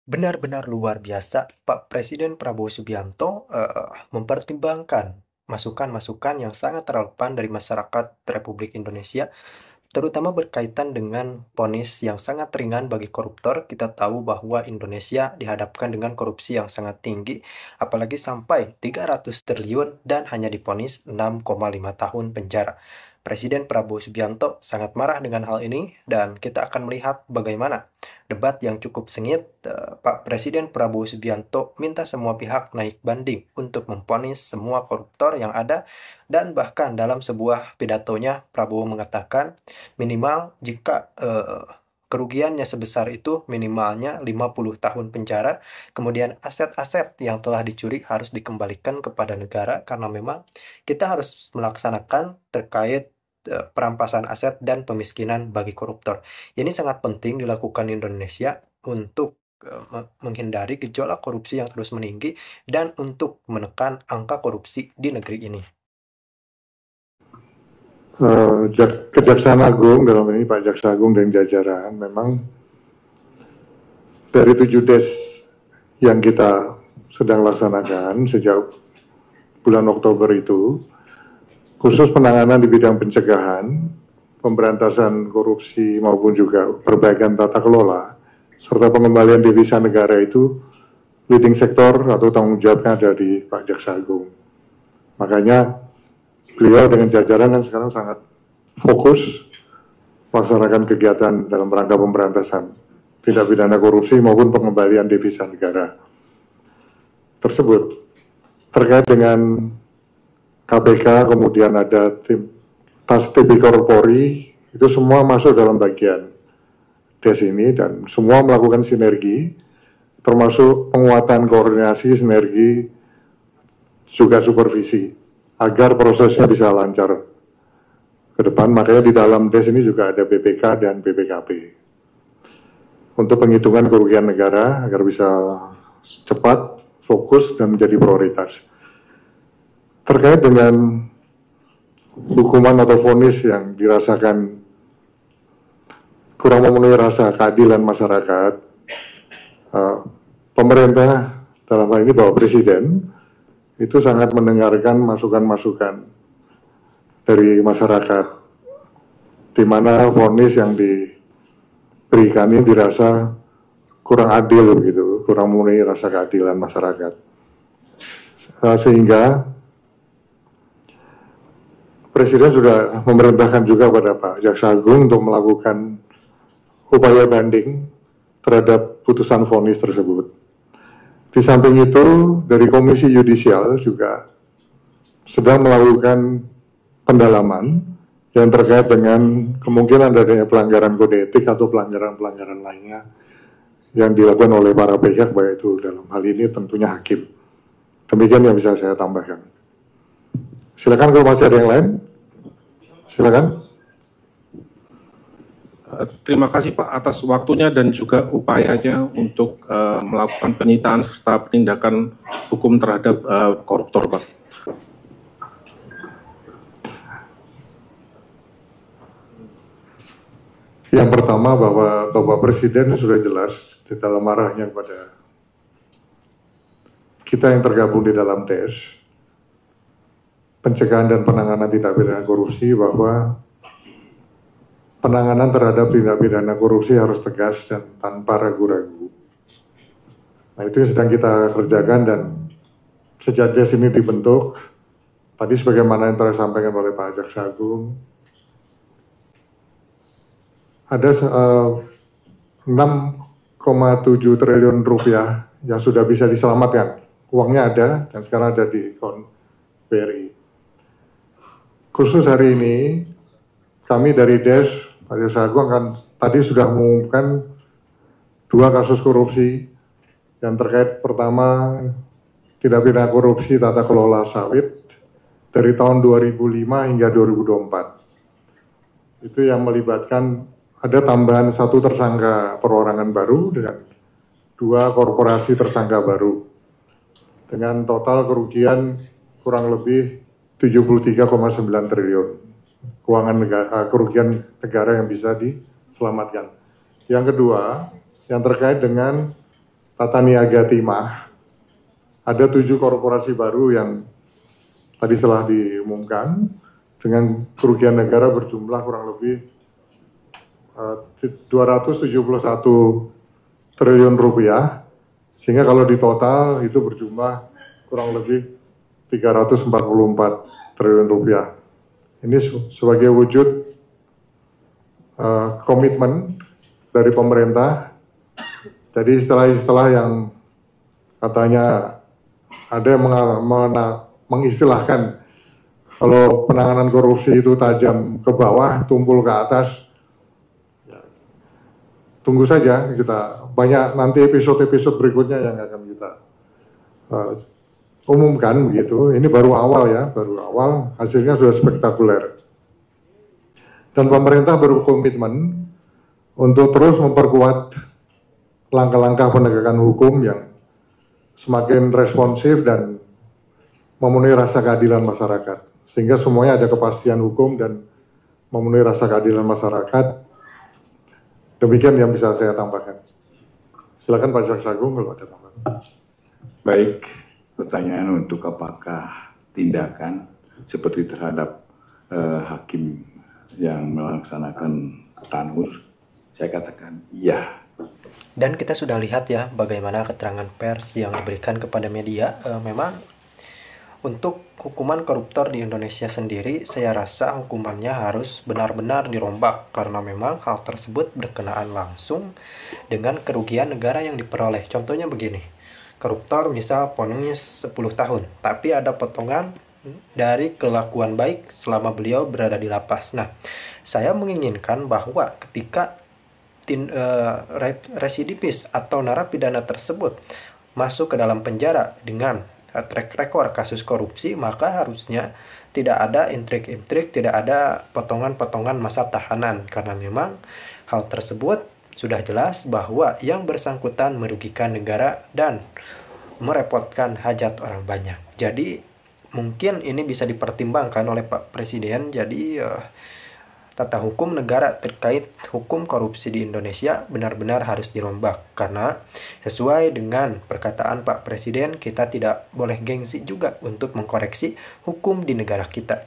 Benar-benar luar biasa, Pak Presiden Prabowo Subianto mempertimbangkan masukan-masukan yang sangat relevan dari masyarakat Republik Indonesia, terutama berkaitan dengan vonis yang sangat ringan bagi koruptor. Kita tahu bahwa Indonesia dihadapkan dengan korupsi yang sangat tinggi, apalagi sampai 300 triliun dan hanya divonis 6,5 tahun penjara. Presiden Prabowo Subianto sangat marah dengan hal ini dan kita akan melihat bagaimana debat yang cukup sengit. Pak Presiden Prabowo Subianto minta semua pihak naik banding untuk memvonis semua koruptor yang ada, dan bahkan dalam sebuah pidatonya Prabowo mengatakan minimal jika kerugiannya sebesar itu, minimalnya 50 tahun penjara. Kemudian aset-aset yang telah dicuri harus dikembalikan kepada negara, karena memang kita harus melaksanakan terkait perampasan aset dan pemiskinan bagi koruptor. Ini sangat penting dilakukan di Indonesia untuk menghindari gejolak korupsi yang terus meninggi dan untuk menekan angka korupsi di negeri ini. Kejaksaan Agung, dalam ini Pak Jaksa Agung dan jajaran, memang dari 7 des yang kita sedang laksanakan sejak bulan Oktober itu, khusus penanganan di bidang pencegahan, pemberantasan korupsi maupun juga perbaikan tata kelola, serta pengembalian devisa negara itu leading sektor atau tanggung jawabnya ada di Pak Jaksa Agung. Makanya beliau dengan jajaran kan sekarang sangat fokus melaksanakan kegiatan dalam rangka pemberantasan tindak pidana korupsi maupun pengembalian devisa negara tersebut. Terkait dengan KPK, kemudian ada tim tas Tipikor Polri, itu semua masuk dalam bagian des ini dan semua melakukan sinergi, termasuk penguatan koordinasi, sinergi, juga supervisi agar prosesnya bisa lancar ke depan. Makanya di dalam des ini juga ada BPK dan BPKP untuk penghitungan kerugian negara agar bisa cepat, fokus, dan menjadi prioritas. Terkait dengan hukuman atau vonis yang dirasakan kurang memenuhi rasa keadilan masyarakat, pemerintah dalam hal ini Bapak Presiden itu sangat mendengarkan masukan-masukan dari masyarakat, di mana vonis yang diberikan ini dirasa kurang adil begitu, kurang memenuhi rasa keadilan masyarakat. Sehingga Presiden sudah memerintahkan juga pada Pak Jaksa Agung untuk melakukan upaya banding terhadap putusan vonis tersebut. Di samping itu, dari Komisi Yudisial juga sedang melakukan pendalaman yang terkait dengan kemungkinan adanya pelanggaran kode etik atau pelanggaran-pelanggaran lainnya yang dilakukan oleh para pihak, baik itu dalam hal ini tentunya hakim. Demikian yang bisa saya tambahkan. Silakan kalau masih ada yang lain. Silakan. Terima kasih Pak atas waktunya dan juga upayanya untuk melakukan penyitaan serta penindakan hukum terhadap koruptor, Pak. Yang pertama bahwa Bapak Presiden sudah jelas di dalam arahnya kepada kita yang tergabung di dalam des pencegahan dan penanganan tindak pidana korupsi, bahwa penanganan terhadap tindak pidana korupsi harus tegas dan tanpa ragu-ragu. Nah, itu yang sedang kita kerjakan, dan sejak des ini dibentuk, tadi sebagaimana yang tersampaikan oleh Pak Jaksa Agung, ada 6,7 triliun rupiah yang sudah bisa diselamatkan. Uangnya ada dan sekarang ada di akun BRI. Khusus hari ini, kami dari des, Pak Jaksa Agung tadi sudah mengumumkan 2 kasus korupsi yang terkait. Pertama, tindak pidana korupsi tata kelola sawit dari tahun 2005 hingga 2024. Itu yang melibatkan ada tambahan 1 tersangka perorangan baru dan 2 korporasi tersangka baru dengan total kerugian kurang lebih 73,9 triliun keuangan negara, kerugian negara yang bisa diselamatkan. Yang kedua, yang terkait dengan tata niaga timah, ada 7 korporasi baru yang tadi telah diumumkan dengan kerugian negara berjumlah kurang lebih 271 triliun rupiah, sehingga kalau di total itu berjumlah kurang lebih 344 triliun rupiah. Ini sebagai wujud komitmen dari pemerintah. Jadi istilah-istilah yang katanya ada yang mengistilahkan kalau penanganan korupsi itu tajam ke bawah, tumpul ke atas. Tunggu saja, kita banyak nanti episode-episode berikutnya yang akan kita umumkan begitu. Ini baru awal ya, baru awal, hasilnya sudah spektakuler. Dan pemerintah berkomitmen untuk terus memperkuat langkah-langkah penegakan hukum yang semakin responsif dan memenuhi rasa keadilan masyarakat. Sehingga semuanya ada kepastian hukum dan memenuhi rasa keadilan masyarakat. Demikian yang bisa saya tambahkan. Silakan Pak Jaksa Agung kalau ada tambahan. Baik, pertanyaan untuk apakah tindakan seperti terhadap hakim yang melaksanakan tanur, saya katakan iya. Dan kita sudah lihat ya bagaimana keterangan pers yang diberikan kepada media. Memang untuk hukuman koruptor di Indonesia sendiri, saya rasa hukumannya harus benar-benar dirombak karena memang hal tersebut berkenaan langsung dengan kerugian negara yang diperoleh. Contohnya begini, koruptor misal vonis 10 tahun, tapi ada potongan dari kelakuan baik selama beliau berada di lapas. Nah, saya menginginkan bahwa ketika residivis atau narapidana tersebut masuk ke dalam penjara dengan track record kasus korupsi, maka harusnya tidak ada intrik-intrik, tidak ada potongan-potongan masa tahanan, karena memang hal tersebut sudah jelas bahwa yang bersangkutan merugikan negara dan merepotkan hajat orang banyak. Jadi mungkin ini bisa dipertimbangkan oleh Pak Presiden. Jadi tata hukum negara terkait hukum korupsi di Indonesia benar-benar harus dirombak, karena sesuai dengan perkataan Pak Presiden, kita tidak boleh gengsi juga untuk mengkoreksi hukum di negara kita.